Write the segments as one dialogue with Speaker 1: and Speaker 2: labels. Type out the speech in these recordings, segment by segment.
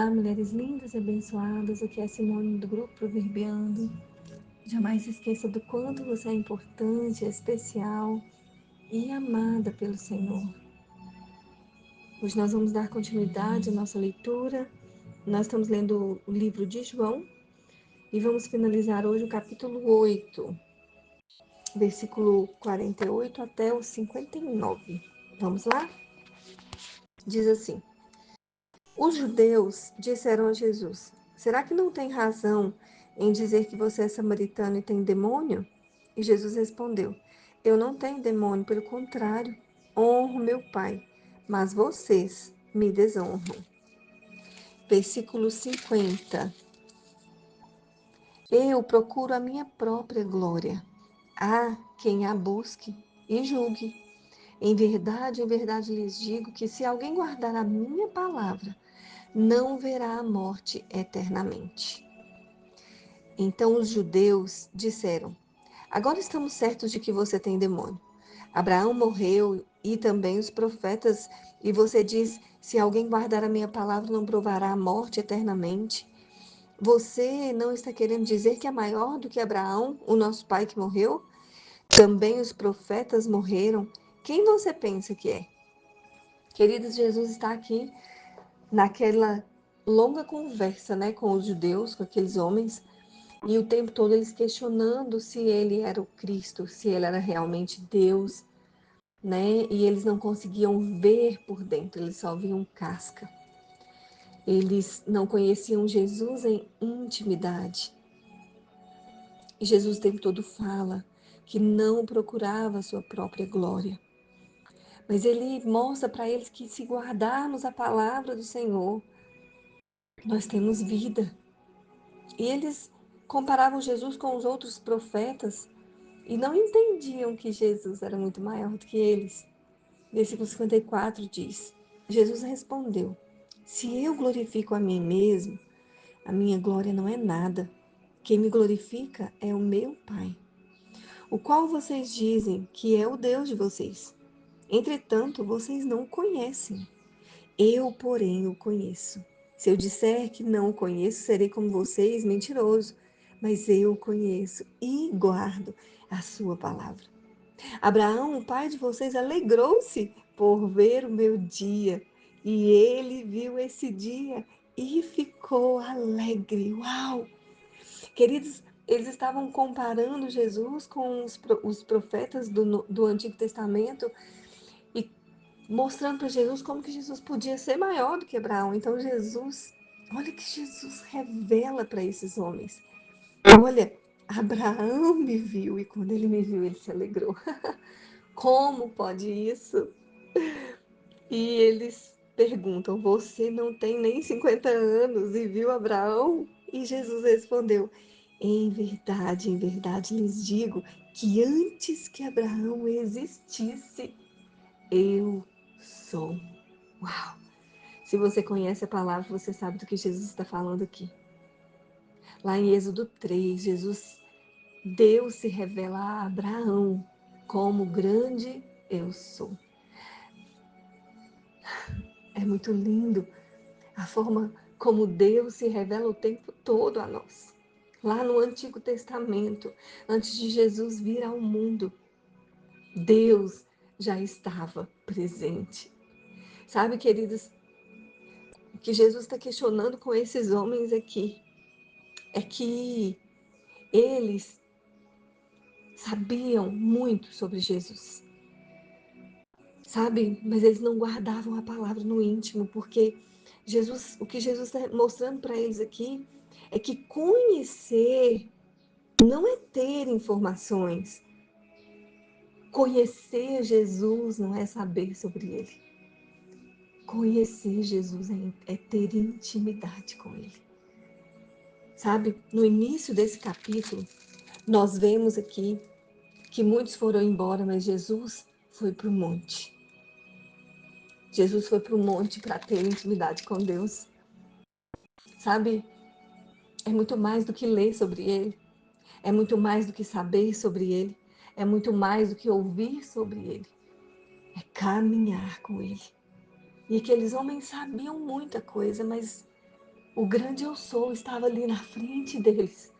Speaker 1: Olá, mulheres lindas e abençoadas, aqui é a Simone do Grupo Proverbiando. Jamais esqueça do quanto você é importante, especial e amada pelo Senhor. Hoje nós vamos dar continuidade à nossa leitura. Nós estamos lendo o livro de João e vamos finalizar hoje o capítulo 8, versículo 48 até o 59. Vamos lá? Diz assim: Os judeus disseram a Jesus: Será que não tem razão em dizer que você é samaritano e tem demônio? E Jesus respondeu: Eu não tenho demônio, pelo contrário, honro meu Pai, mas vocês me desonram. Versículo 50. Eu procuro a minha própria glória. Há quem a busque e julgue. Em verdade lhes digo que se alguém guardar a minha palavra, não verá a morte eternamente. Então os judeus disseram: Agora estamos certos de que você tem demônio. Abraão morreu e também os profetas, e você diz: Se alguém guardar a minha palavra, não provará a morte eternamente. Você não está querendo dizer que é maior do que Abraão, o nosso pai que morreu? Também os profetas morreram. Quem você pensa que é? Queridos, Jesus está aqui naquela longa conversa, né, com os judeus, com aqueles homens, e o tempo todo eles questionando se ele era o Cristo, se ele era realmente Deus, né? E eles não conseguiam ver por dentro, eles só viam casca. Eles não conheciam Jesus em intimidade. E Jesus o tempo todo fala que não procurava a sua própria glória. Mas ele mostra para eles que se guardarmos a palavra do Senhor, nós temos vida. E eles comparavam Jesus com os outros profetas e não entendiam que Jesus era muito maior do que eles. Versículo 54 diz: Jesus respondeu: Se eu glorifico a mim mesmo, a minha glória não é nada. Quem me glorifica é o meu Pai, o qual vocês dizem que é o Deus de vocês. Entretanto, vocês não o conhecem. Eu, porém, o conheço. Se eu disser que não o conheço, serei como vocês, mentiroso. Mas eu o conheço e guardo a sua palavra. Abraão, o pai de vocês, alegrou-se por ver o meu dia. E ele viu esse dia e ficou alegre. Uau! Queridos, eles estavam comparando Jesus com os profetas do Antigo Testamento e mostrando para Jesus como que Jesus podia ser maior do que Abraão. Então Jesus, olha que Jesus revela para esses homens. Olha, Abraão me viu e quando ele me viu, ele se alegrou. Como pode isso? E eles perguntam: Você não tem nem 50 anos e viu Abraão? E Jesus respondeu: em verdade lhes digo que antes que Abraão existisse, eu sou. Uau! Se você conhece a palavra, você sabe do que Jesus está falando aqui. Lá em Êxodo 3, Deus se revela a Abraão como grande eu sou. É muito lindo a forma como Deus se revela o tempo todo a nós. Lá no Antigo Testamento, antes de Jesus vir ao mundo, Deus já estava presente. Sabe, queridos, o que Jesus está questionando com esses homens aqui é que eles sabiam muito sobre Jesus, sabe? Mas eles não guardavam a palavra no íntimo, porque o que Jesus está mostrando para eles aqui é que conhecer não é ter informações. Conhecer Jesus não é saber sobre ele. Conhecer Jesus é ter intimidade com ele. Sabe, no início desse capítulo, nós vemos aqui que muitos foram embora, mas Jesus foi para o monte. Jesus foi para o monte para ter intimidade com Deus. Sabe, é muito mais do que ler sobre ele. É muito mais do que saber sobre ele. É muito mais do que ouvir sobre ele. É caminhar com ele. E aqueles homens sabiam muita coisa, mas O grande eu sou estava ali na frente deles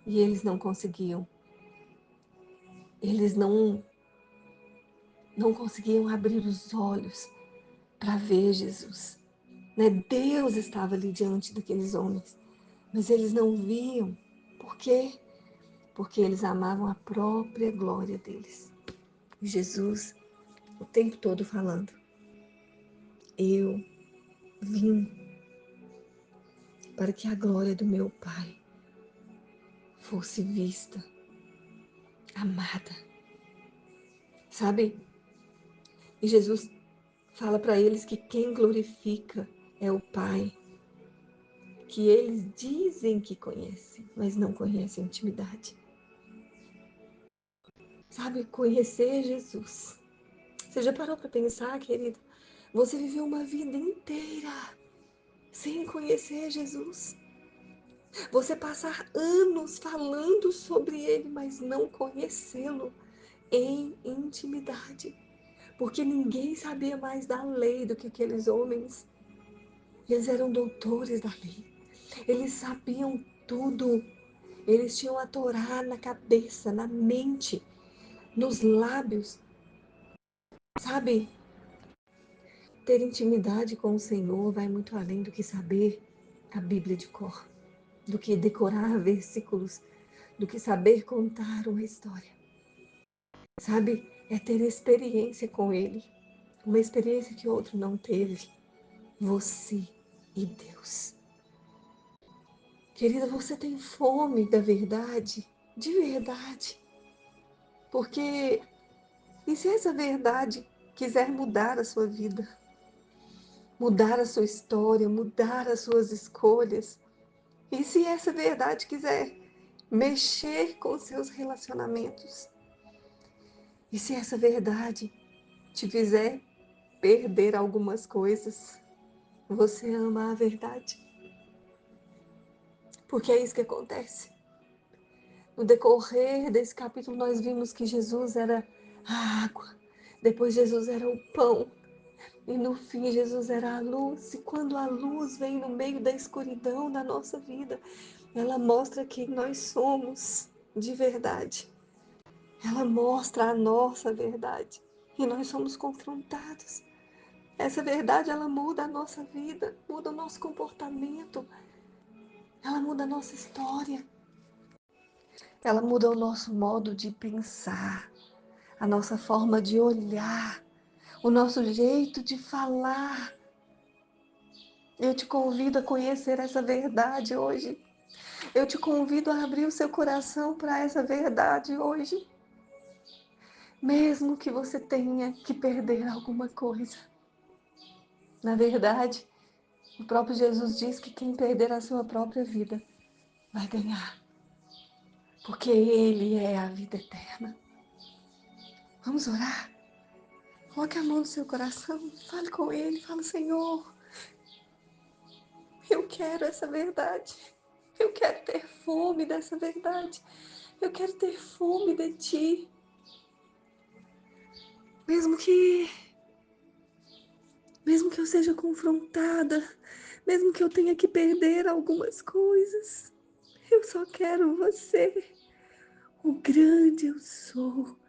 Speaker 1: e eles não conseguiam. Eles não conseguiam abrir os olhos para ver Jesus. Né? Deus estava ali diante daqueles homens, mas eles não viam. Por quê? Porque eles amavam a própria glória deles. Jesus, o tempo todo falando: eu vim para que a glória do meu Pai fosse vista, amada. Sabe? E Jesus fala para eles que quem glorifica é o Pai, que eles dizem que conhecem, mas não conhecem a intimidade. Sabe? Conhecer Jesus. Você já parou para pensar, querido? Você viveu uma vida inteira sem conhecer Jesus. Você passar anos falando sobre Ele, mas não conhecê-lo em intimidade. Porque ninguém sabia mais da lei do que aqueles homens. Eles eram doutores da lei. Eles sabiam tudo. Eles tinham a Torá na cabeça, na mente, nos lábios. Sabe? Ter intimidade com o Senhor vai muito além do que saber a Bíblia de cor, do que decorar versículos, do que saber contar uma história. Sabe? É ter experiência com Ele, uma experiência que outro não teve. Você e Deus. Querida, você tem fome da verdade? De verdade. Porque, e se essa verdade quiser mudar a sua vida, mudar a sua história, mudar as suas escolhas? E se essa verdade quiser mexer com os seus relacionamentos? E se essa verdade te fizer perder algumas coisas? Você ama a verdade? Porque é isso que acontece. No decorrer desse capítulo, nós vimos que Jesus era a água, depois Jesus era o pão, e no fim Jesus era a luz. E quando a luz vem no meio da escuridão da nossa vida, ela mostra quem nós somos de verdade. Ela mostra a nossa verdade e nós somos confrontados. Essa verdade, ela muda a nossa vida, muda o nosso comportamento, ela muda a nossa história, ela muda o nosso modo de pensar, a nossa forma de olhar, o nosso jeito de falar. Eu te convido a conhecer essa verdade hoje. Eu te convido a abrir o seu coração para essa verdade hoje. Mesmo que você tenha que perder alguma coisa. Na verdade, o próprio Jesus diz que quem perder a sua própria vida vai ganhar. Porque Ele é a vida eterna. Vamos orar? Coloque a mão no seu coração, fale com Ele, fale: Senhor, eu quero essa verdade. Eu quero ter fome dessa verdade. Eu quero ter fome de Ti. Mesmo que, mesmo que eu seja confrontada, mesmo que eu tenha que perder algumas coisas, eu só quero você. O grande eu sou,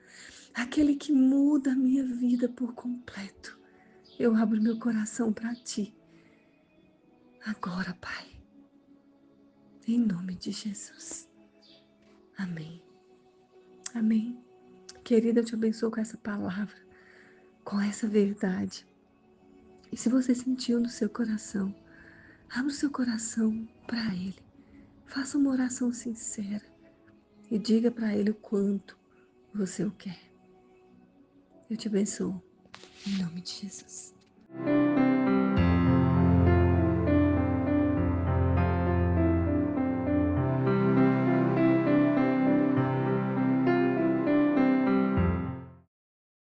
Speaker 1: aquele que muda a minha vida por completo. Eu abro meu coração para Ti. Agora, Pai, em nome de Jesus. Amém. Amém. Querida, eu te abençoo com essa palavra, com essa verdade. E se você sentiu no seu coração, abra o seu coração para Ele. Faça uma oração sincera e diga para Ele o quanto você o quer. Eu te abençoo, em nome de Jesus.